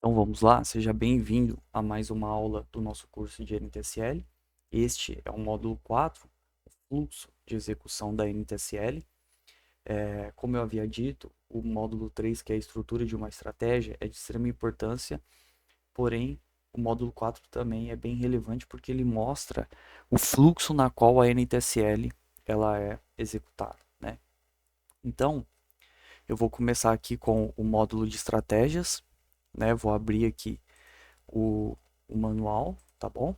Então vamos lá, seja bem-vindo a mais uma aula do nosso curso de NTSL. Este é o módulo 4, o fluxo de execução da NTSL. Como eu havia dito, o módulo 3, que é a estrutura de uma estratégia, é de extrema importância, porém o módulo 4 também é bem relevante porque ele mostra o fluxo na qual a NTSL ela é executada, né? Então, eu vou começar aqui com o módulo de estratégias, né? Vou abrir aqui o, o manual, tá bom?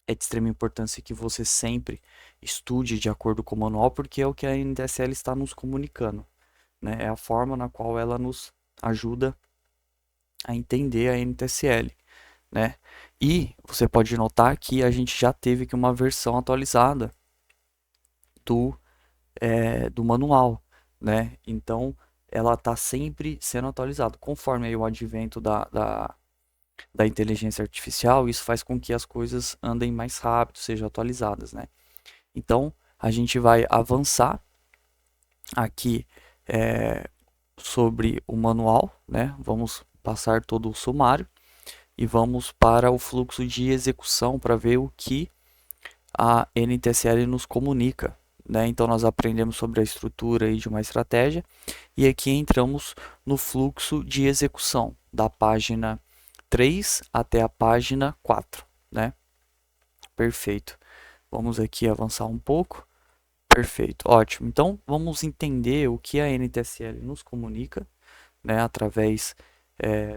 É de extrema importância que você sempre estude de acordo com o manual, porque é o que a NTSL está nos comunicando, né? É a forma na qual ela nos ajuda a entender a NTSL, né? E você pode notar que a gente já teve aqui uma versão atualizada do manual, né? Então, ela está sempre sendo atualizada. Conforme aí o advento da inteligência artificial, isso faz com que as coisas andem mais rápido, sejam atualizadas, né? Então, a gente vai avançar aqui sobre o manual, né? Vamos passar todo o sumário e vamos para o fluxo de execução para ver o que a NTSL nos comunica, né? Então, nós aprendemos sobre a estrutura aí de uma estratégia e aqui entramos no fluxo de execução da página 3 até a página 4, né? Perfeito. Vamos aqui avançar um pouco. Perfeito, ótimo. Então, vamos entender o que a NTSL nos comunica, né, através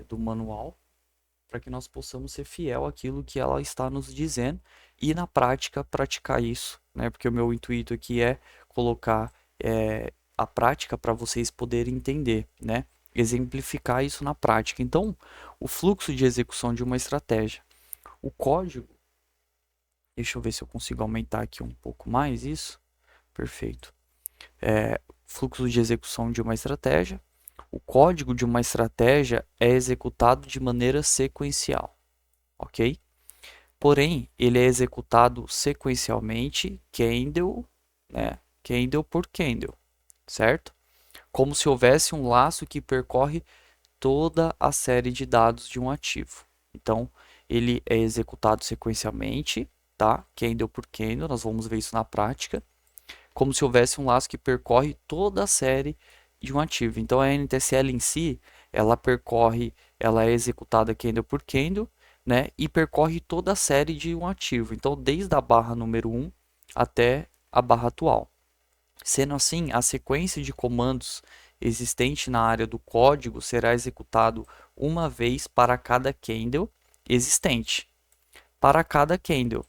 do manual, para que nós possamos ser fiel àquilo que ela está nos dizendo e, na prática, praticar isso, né? Porque o meu intuito aqui é colocar a prática para vocês poderem entender, né? Exemplificar isso na prática. Então, o fluxo de execução de uma estratégia. O código, deixa eu ver se eu consigo aumentar aqui um pouco mais isso. Perfeito. Fluxo de execução de uma estratégia. O código de uma estratégia é executado de maneira sequencial, ok? Porém, ele é executado sequencialmente, candle, né? Candle por candle, certo? Como se houvesse um laço que percorre toda a série de dados de um ativo. Então, ele é executado sequencialmente, tá? Candle por candle, nós vamos ver isso na prática, como se houvesse um laço que percorre toda a série de um ativo. Então, a NTSL em si, ela é executada candle por candle, né? E percorre toda a série de um ativo. Então, desde a barra número 1 até a barra atual. Sendo assim, a sequência de comandos existente na área do código será executado uma vez para cada candle existente. Para cada candle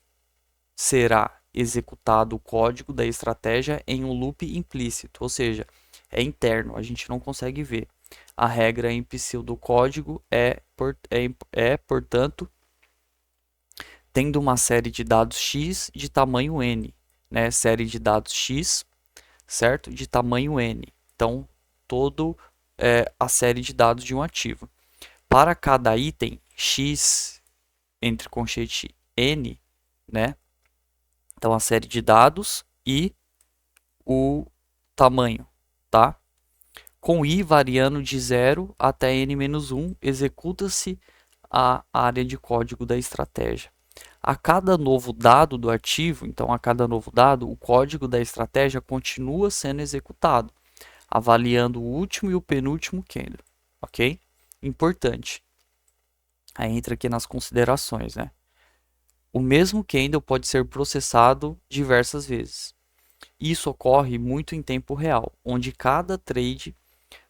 será executado o código da estratégia em um loop implícito, ou seja, é interno, a gente não consegue ver. A regra em pseudocódigo portanto, tendo uma série de dados X de tamanho N, né? Série de dados X, certo? De tamanho N. Então, todo a série de dados de um ativo. Para cada item X, entre conchete N, né? Então, a série de dados e o tamanho, tá? Com i variando de 0 até n-1, executa-se a área de código da estratégia. A cada novo dado do ativo, então a cada novo dado, o código da estratégia continua sendo executado, avaliando o último e o penúltimo candle, ok? Importante. Aí entra aqui nas considerações, né? O mesmo candle pode ser processado diversas vezes. Isso ocorre muito em tempo real, onde cada trade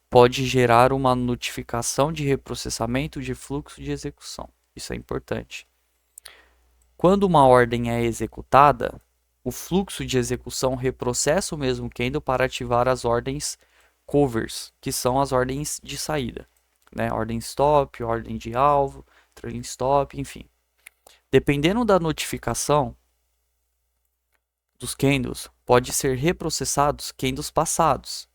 pode gerar uma notificação de reprocessamento de fluxo de execução. Isso é importante. Quando uma ordem é executada, o fluxo de execução reprocessa o mesmo candle para ativar as ordens covers, que são as ordens de saída, né? Ordem stop, ordem de alvo, trailing stop, enfim. Dependendo da notificação dos candles, pode ser reprocessados candles passados,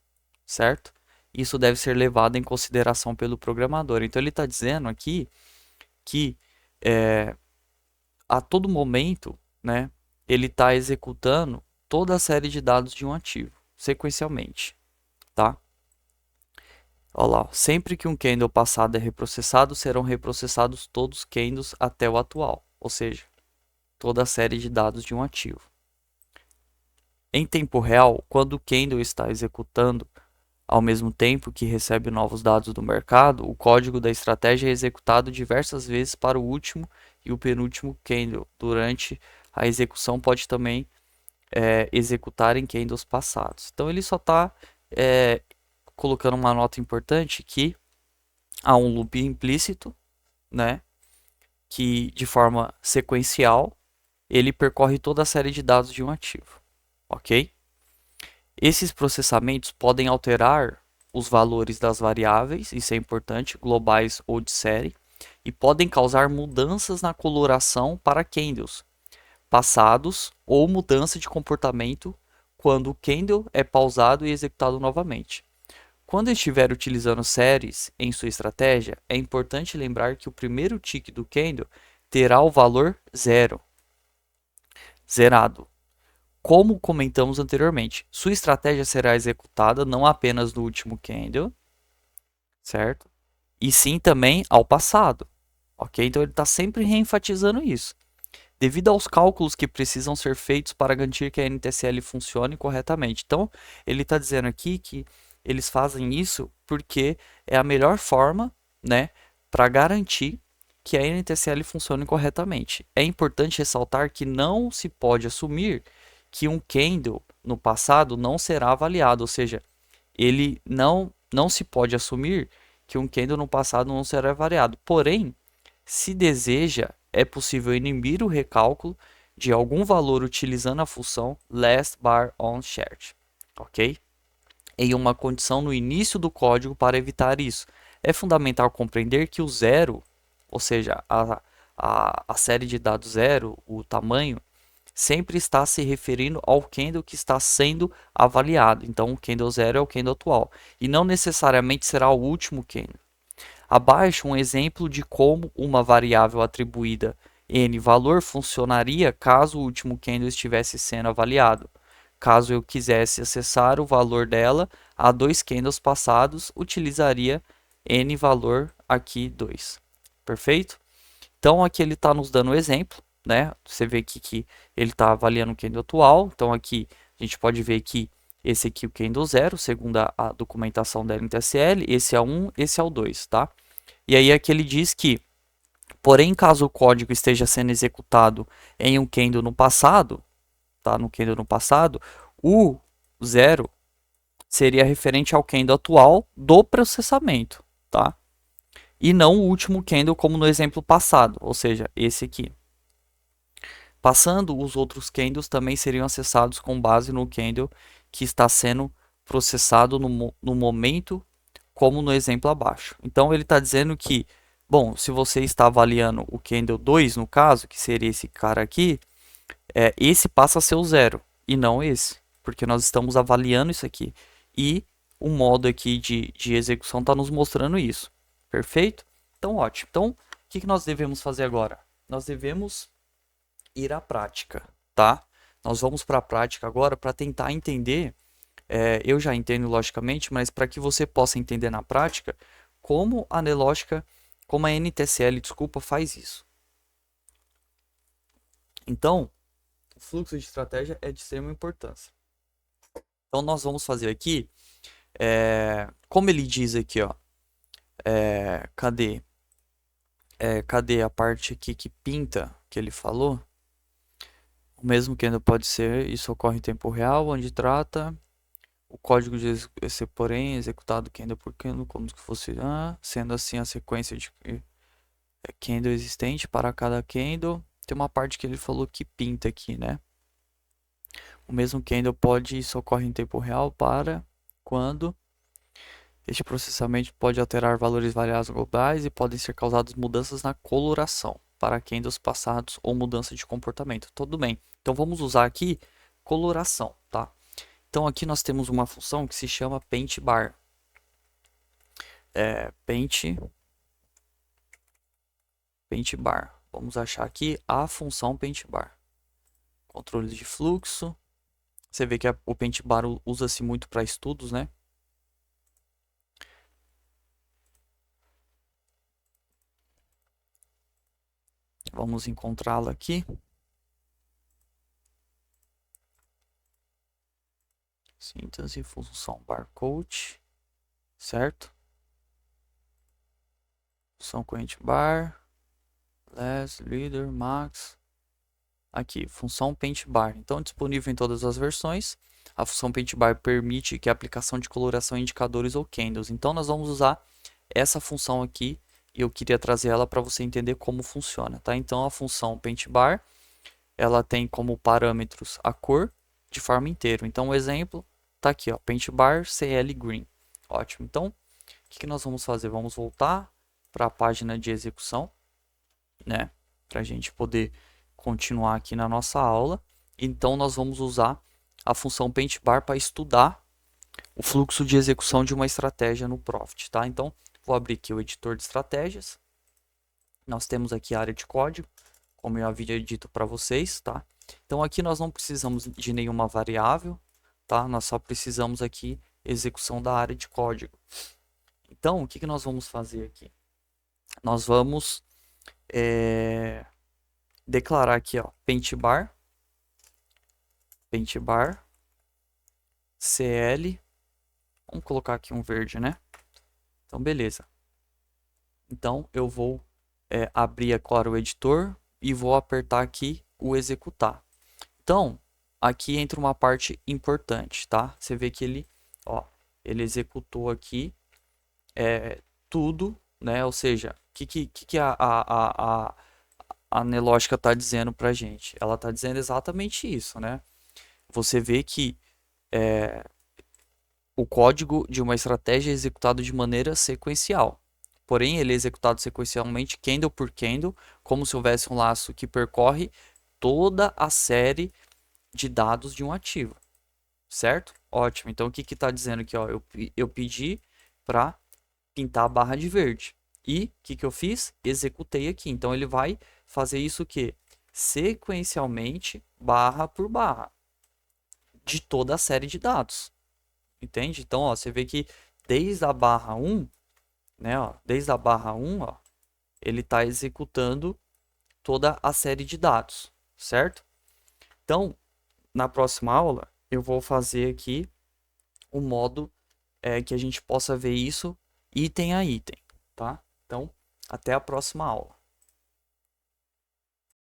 certo? Isso deve ser levado em consideração pelo programador. Então ele está dizendo aqui que a todo momento, né, ele está executando toda a série de dados de um ativo, sequencialmente, tá? Olha lá, sempre que um candle passado é reprocessado, serão reprocessados todos os candles até o atual, ou seja, toda a série de dados de um ativo. Em tempo real, quando o candle está executando ao mesmo tempo que recebe novos dados do mercado, o código da estratégia é executado diversas vezes para o último e o penúltimo candle. Durante a execução, pode também executar em candles passados. Então, ele só está colocando uma nota importante que há um loop implícito, né, que de forma sequencial ele percorre toda a série de dados de um ativo, ok? Esses processamentos podem alterar os valores das variáveis, isso é importante, globais ou de série, e podem causar mudanças na coloração para candles passados ou mudança de comportamento quando o candle é pausado e executado novamente. Quando estiver utilizando séries em sua estratégia, é importante lembrar que o primeiro tick do candle terá o valor zerado. Como comentamos anteriormente, sua estratégia será executada não apenas no último candle, certo? E sim também ao passado, ok? Então ele está sempre reenfatizando isso. Devido aos cálculos que precisam ser feitos para garantir que a NTSL funcione corretamente. Então, ele está dizendo aqui que eles fazem isso porque é a melhor forma, né, para garantir que a NTSL funcione corretamente. É importante ressaltar que não se pode assumir que um candle no passado não será avaliado, ou seja, ele não se pode assumir que um candle no passado não será avaliado. Porém, se deseja, é possível inibir o recálculo de algum valor utilizando a função last bar on chart, ok? Em uma condição no início do código para evitar isso. É fundamental compreender que o zero, ou seja, a série de dados zero, o tamanho, sempre está se referindo ao candle que está sendo avaliado. Então, o candle zero é o candle atual. E não necessariamente será o último candle. Abaixo, um exemplo de como uma variável atribuída n valor funcionaria caso o último candle estivesse sendo avaliado. Caso eu quisesse acessar o valor dela a 2 candles passados, utilizaria n valor aqui 2. Perfeito? Então aqui ele está nos dando um exemplo, né? Você vê aqui que ele está avaliando o candle atual. Então aqui a gente pode ver que esse aqui é o candle 0, segundo a documentação da NTSL. Esse é o 1, esse é o 2, tá? E aí aqui ele diz que, porém, caso o código esteja sendo executado em um candle no passado, tá? No candle no passado, o 0 seria referente ao candle atual do processamento, tá? E não o último candle como no exemplo passado, ou seja, esse aqui. Passando, os outros candles também seriam acessados com base no candle que está sendo processado no momento, como no exemplo abaixo. Então ele está dizendo que, bom, se você está avaliando o candle 2 no caso, que seria esse cara aqui, esse passa a ser o 0 e não esse, porque nós estamos avaliando isso aqui. E o modo aqui de execução está nos mostrando isso. Perfeito? Então, ótimo. Então, o que nós devemos fazer agora? Nós devemos ir à prática, tá? Nós vamos para a prática agora para tentar entender, eu já entendo logicamente, mas para que você possa entender na prática como a Nelógica, como a NTSL, desculpa, faz isso. Então, o fluxo de estratégia é de extrema importância. Então, nós vamos fazer aqui, como ele diz aqui, ó, cadê? Cadê a parte aqui que pinta, que ele falou? O mesmo que ainda pode ser, isso ocorre em tempo real, onde trata o código de ser, porém, executado candle por candle, como se fosse, sendo assim a sequência de candle existente para cada candle. Tem uma parte que ele falou que pinta aqui, né? O mesmo candle pode, isso ocorre em tempo real para quando este processamento pode alterar valores variáveis globais e podem ser causadas mudanças na coloração para candles passados ou mudança de comportamento. Tudo bem. Então vamos usar aqui coloração, tá? Então aqui nós temos uma função que se chama paint bar. Paint bar. Vamos achar aqui a função paint bar. Controle de fluxo. Você vê que o paint bar usa-se muito para estudos, né? Vamos encontrá-la aqui. Síntese, função barcode, certo? Função corrente bar, less, leader, max. Aqui, função paint bar. Então, disponível em todas as versões. A função paint bar permite que a aplicação de coloração em indicadores ou candles. Então, nós vamos usar essa função aqui e eu queria trazer ela para você entender como funciona, tá? Então, a função paint bar, ela tem como parâmetros a cor de forma inteira. Então, o exemplo tá aqui, ó, paint bar CL green. Ótimo. Então, o que nós vamos fazer? Vamos voltar para a página de execução, né? Para a gente poder continuar aqui na nossa aula. Então, nós vamos usar a função paint bar para estudar o fluxo de execução de uma estratégia no Profit, tá? Então, vou abrir aqui o editor de estratégias. Nós temos aqui a área de código, como eu havia dito para vocês, tá? Então, aqui nós não precisamos de nenhuma variável, tá? Nós só precisamos aqui execução da área de código. Então, o que nós vamos fazer aqui? Nós vamos declarar aqui, ó, paint bar CL, vamos colocar aqui um verde, né? Então, beleza. Então, eu vou abrir agora o editor e vou apertar aqui o executar. Então, aqui entra uma parte importante, tá? Você vê que ele, ó, ele executou aqui tudo, né? Ou seja, o que a Nelogica está dizendo para a gente? Ela está dizendo exatamente isso, né? Você vê que o código de uma estratégia é executado de maneira sequencial. Porém, ele é executado sequencialmente, candle por candle, como se houvesse um laço que percorre toda a série de dados de um ativo. Certo? Ótimo. Então, o que está dizendo aqui? Ó, eu pedi para pintar a barra de verde. E o que eu fiz? Executei aqui. Então, ele vai fazer isso o quê? Sequencialmente, barra por barra, de toda a série de dados. Entende? Então, ó, você vê que desde a barra 1, né, ó, desde a barra 1, ó, ele está executando toda a série de dados, certo? Então, na próxima aula, eu vou fazer aqui o modo que a gente possa ver isso item a item, tá? Então, até a próxima aula.